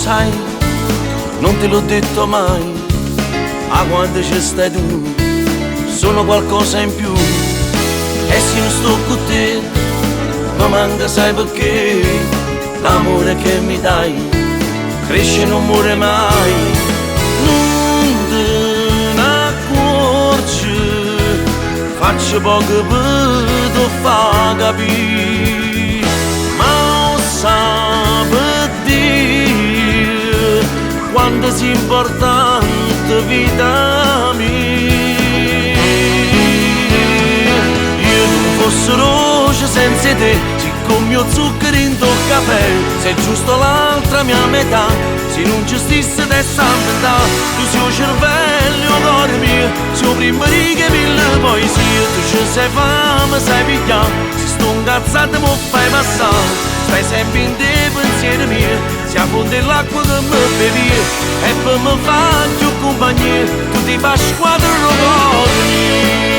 sai, non te l'ho detto mai, a quando ci stai tu, sono qualcosa in più. E se non sto con te, mi manca sai perché, l'amore che mi dai, cresce e non muore mai. Non te ne accorgi, faccio poco per te fa capire, ma lo sa per dire quanto sia importante vita mia. Io non fossi roce senza te, siccome io zucchero in tuo caffè, sei giusto l'altra mia metà, se non ci stesse testa inventà, tu sei il cervello, cuore mio, sei prima riga mille poesie, tu ci sei fame, sai pigliare, se sto incazzato mi fai passare, stai sempre in te pensieri miei, si affonda l'acqua che mi bevi, e per me fare più compagnia, tu ti fai squadra cuore mio.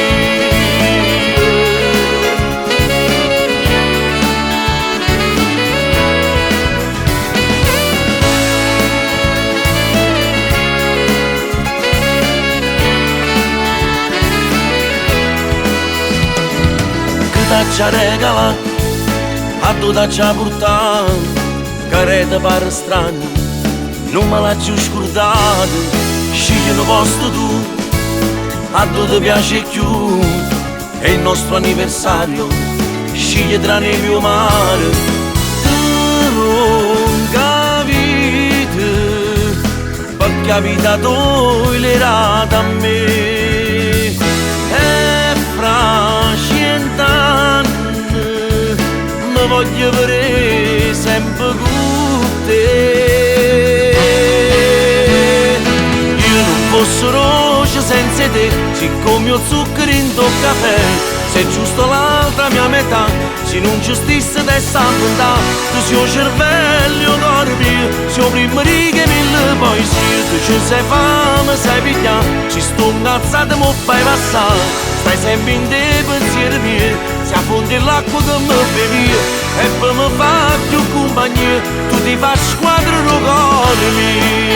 T'accia regala, a tu t'accia portato, che te pare strano, non me l'ha più scordato, scegli un posto tu, a tu ti piace più, è il nostro anniversario, scegli tra neve e mare, tu non capite, perché la vita toglierata a me. Voglio vedere sempre con te. Io non fossi roce senza te, siccome io zucchero in tuo caffè, sei giusto l'altra mia metà, se non ci stesse testa inventà, tu sei il cervello, cuore mio, sei prima riga mille poesie, tu ci sei fame, sai pigliare, ci sto incazzato mi fai passare, stai sempre in te pensieri miei, si affonda l'acqua che mi bevi, e per me fa più compagnia, tu ti fai squadra cuore mio.